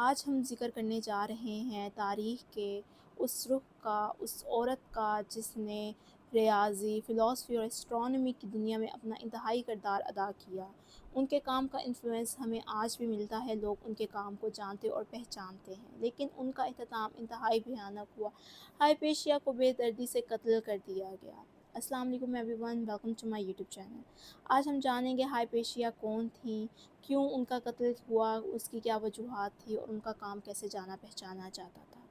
آج ہم ذکر کرنے جا رہے ہیں تاریخ کے اس رخ کا، اس عورت کا جس نے ریاضی، فلسفی اور اسٹرانومی کی دنیا میں اپنا انتہائی کردار ادا کیا۔ ان کے کام کا انفلوئنس ہمیں آج بھی ملتا ہے، لوگ ان کے کام کو جانتے اور پہچانتے ہیں، لیکن ان کا اختتام انتہائی بھیانک ہوا۔ ہائپیشیا کو بے دردی سے قتل کر دیا گیا۔ السلام علیکم everyone, welcome to my YouTube channel. آج ہم جانیں گے ہائپیشیا کون تھیں، کیوں ان کا قتل ہوا، اس کی کیا وجوہات تھی اور ان کا کام کیسے جانا پہچانا جاتا تھا۔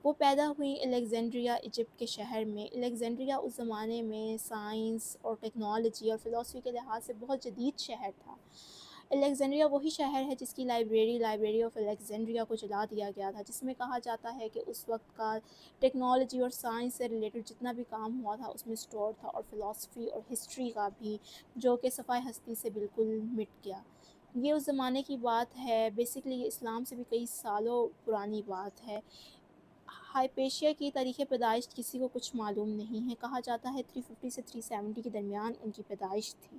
وہ پیدا ہوئی الیگزینڈریا، ایجپٹ کے شہر میں۔ الیگزینڈریا اس زمانے میں سائنس اور ٹیکنالوجی اور فلسفی کے لحاظ سے بہت جدید شہر تھا۔ الیگزینڈریا وہی شہر ہے جس کی لائبریری آف الیگزینڈریا کو جلا دیا گیا تھا، جس میں کہا جاتا ہے کہ اس وقت کا ٹیکنالوجی اور سائنس سے ریلیٹڈ جتنا بھی کام ہوا تھا اس میں اسٹور تھا، اور فلسفی اور ہسٹری کا بھی، جو کہ صفحہ ہستی سے بالکل مٹ گیا۔ یہ اس زمانے کی بات ہے، بیسیکلی یہ اسلام سے بھی کئی سالوں پرانی بات ہے۔ ہائپیشیا کی تاریخ پیدائش کسی کو کچھ معلوم نہیں ہے، کہا جاتا ہے 350 سے 370 کے درمیان ان کی پیدائش تھی۔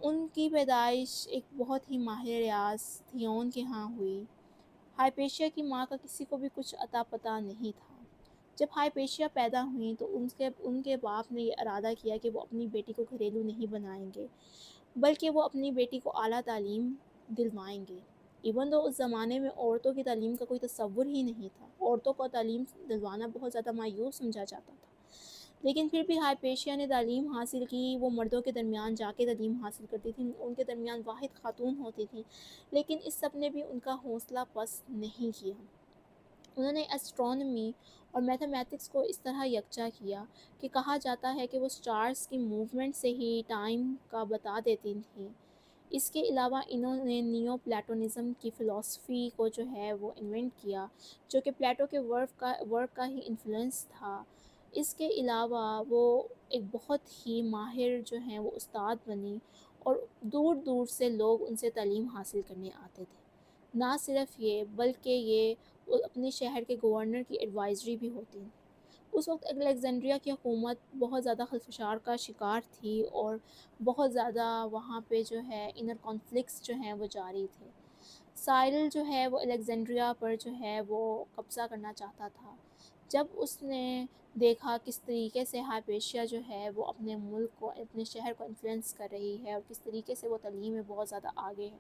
ان کی پیدائش ایک بہت ہی ماہر ریاض تھیون کے ہاں ہوئی۔ ہائپیشیا کی ماں کا کسی کو بھی کچھ اتا پتہ نہیں تھا۔ جب ہائپیشیا پیدا ہوئیں تو ان کے باپ نے یہ ارادہ کیا کہ وہ اپنی بیٹی کو گھریلو نہیں بنائیں گے، بلکہ وہ اپنی بیٹی کو اعلیٰ تعلیم دلوائیں گے۔ ایون تو اس زمانے میں عورتوں کی تعلیم کا کوئی تصور ہی نہیں تھا، عورتوں کو تعلیم دلوانا بہت زیادہ مایوس سمجھا جاتا تھا، لیکن پھر بھی ہائپیشیا نے تعلیم حاصل کی۔ وہ مردوں کے درمیان جا کے تعلیم حاصل کرتی تھی، ان کے درمیان واحد خاتون ہوتی تھی، لیکن اس سب نے بھی ان کا حوصلہ پست نہیں کیا۔ انہوں نے اسٹرانومی اور میتھمیٹکس کو اس طرح یکجا کیا کہ کہا جاتا ہے کہ وہ سٹارز کی موومنٹ سے ہی ٹائم کا بتا دیتی تھیں۔ اس کے علاوہ انہوں نے نیو پلاٹونزم کی فلسفی کو جو ہے وہ انوینٹ کیا، جو کہ پلیٹو کے ورک کا ہی انفلوئنس تھا۔ اس کے علاوہ وہ ایک بہت ہی ماہر جو ہیں وہ استاد بنی، اور دور دور سے لوگ ان سے تعلیم حاصل کرنے آتے تھے۔ نہ صرف یہ، بلکہ یہ اپنے شہر کے گورنر کی ایڈوائزری بھی ہوتی۔ اس وقت الیگزینڈریا کی حکومت بہت زیادہ خلفشار کا شکار تھی، اور بہت زیادہ وہاں پہ جو ہے انر کانفلکٹس جو ہیں وہ جاری تھے۔ سائرل جو ہے وہ الیگزینڈریا پر جو ہے وہ قبضہ کرنا چاہتا تھا۔ جب اس نے دیکھا کس طریقے سے ہائپیشیا جو ہے وہ اپنے ملک کو، اپنے شہر کو انفلوئنس کر رہی ہے، اور کس طریقے سے وہ تعلیم میں بہت زیادہ آگے ہے،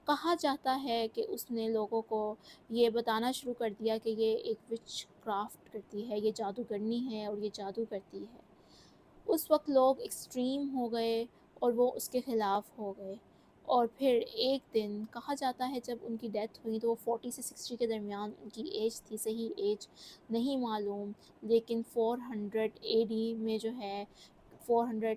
کہا جاتا ہے کہ اس نے لوگوں کو یہ بتانا شروع کر دیا کہ یہ ایک وچ کرافٹ کرتی ہے، یہ جادوگرنی ہے اور یہ جادو کرتی ہے۔ اس وقت لوگ ایکسٹریم ہو گئے اور وہ اس کے خلاف ہو گئے، اور پھر ایک دن کہا جاتا ہے جب ان کی ڈیتھ ہوئی تو وہ 40 سے 60 کے درمیان ان کی ایج تھی، صحیح ایج نہیں معلوم، لیکن 400 اے ڈی میں جو ہے، 400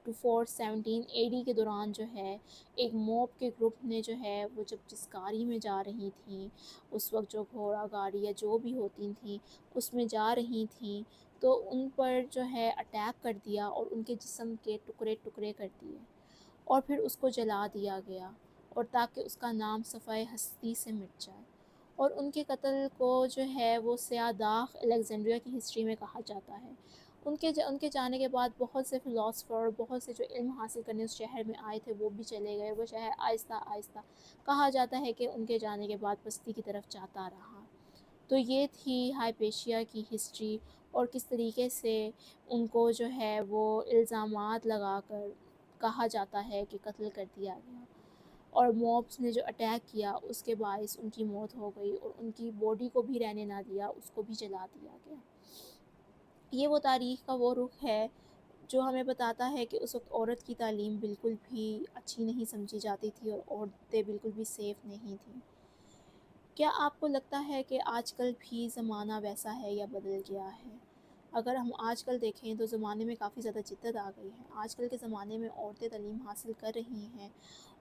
ٹو 417 اے ڈی کے دوران جو ہے ایک موب کے گروپ نے جو ہے وہ جب جس گاڑی میں جا رہی تھیں، اس وقت جو گھوڑا گاڑی یا جو بھی ہوتی تھیں اس میں جا رہی تھیں، تو ان پر جو ہے اٹیک کر دیا اور ان کے جسم کے ٹکڑے ٹکڑے کر دیے، اور پھر اس کو جلا دیا گیا، اور تاکہ اس کا نام صفحہ ہستی سے مٹ جائے۔ اور ان کے قتل کو جو ہے وہ سیاہ داغ الیگزینڈریا کی ہسٹری میں کہا جاتا ہے۔ ان کے جانے کے بعد بہت سے فلاسفر، بہت سے جو علم حاصل کرنے اس شہر میں آئے تھے وہ بھی چلے گئے، وہ شہر آہستہ آہستہ کہا جاتا ہے کہ ان کے جانے کے بعد پستی کی طرف جاتا رہا۔ تو یہ تھی ہائپیشیا کی ہسٹری، اور کس طریقے سے ان کو جو ہے وہ الزامات لگا کر کہا جاتا ہے کہ قتل کر دیا گیا، اور موبس نے جو اٹیک کیا اس کے باعث ان کی موت ہو گئی، اور ان کی باڈی کو بھی رہنے نہ دیا، اس کو بھی جلا دیا گیا۔ یہ وہ تاریخ کا وہ رخ ہے جو ہمیں بتاتا ہے کہ اس وقت عورت کی تعلیم بالکل بھی اچھی نہیں سمجھی جاتی تھی، اور عورتیں بالکل بھی سیف نہیں تھیں۔ کیا آپ کو لگتا ہے کہ آج کل بھی زمانہ ویسا ہے یا بدل گیا ہے؟ اگر ہم آج کل دیکھیں تو زمانے میں کافی زیادہ جدت آ گئی ہے۔ آج کل کے زمانے میں عورتیں تعلیم حاصل کر رہی ہیں،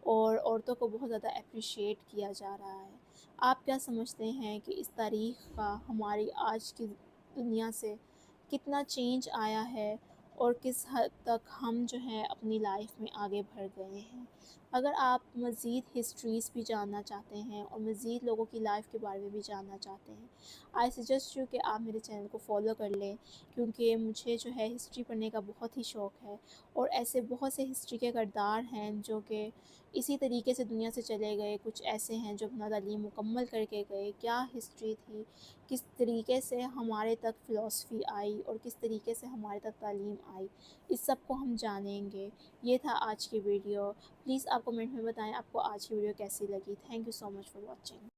اور عورتوں کو بہت زیادہ اپریشیٹ کیا جا رہا ہے۔ آپ کیا سمجھتے ہیں کہ اس تاریخ کا ہماری آج کی دنیا سے کتنا چینج آیا ہے، اور کس حد تک ہم جو ہے اپنی لائف میں آگے بڑھ گئے ہیں۔ اگر آپ مزید ہسٹریز بھی جاننا چاہتے ہیں اور مزید لوگوں کی لائف کے بارے میں بھی جاننا چاہتے ہیں، آئی سجیسٹ یو کہ آپ میرے چینل کو فالو کر لیں، کیونکہ مجھے جو ہے ہسٹری پڑھنے کا بہت ہی شوق ہے، اور ایسے بہت سے ہسٹری کے کردار ہیں جو کہ اسی طریقے سے دنیا سے چلے گئے، کچھ ایسے ہیں جو اپنا تعلیم مکمل کر کے گئے۔ کیا ہسٹری تھی، کس طریقے سے ہمارے تک فلاسفی آئی اور کس طریقے سے ہمارے تک تعلیم آئی، اس سب کو ہم جانیں گے۔ یہ تھا آج کی ویڈیو۔ پلیز آپ کمنٹ میں بتائیں آپ کو آج کی ویڈیو کیسی لگی۔ Thank you so much for watching.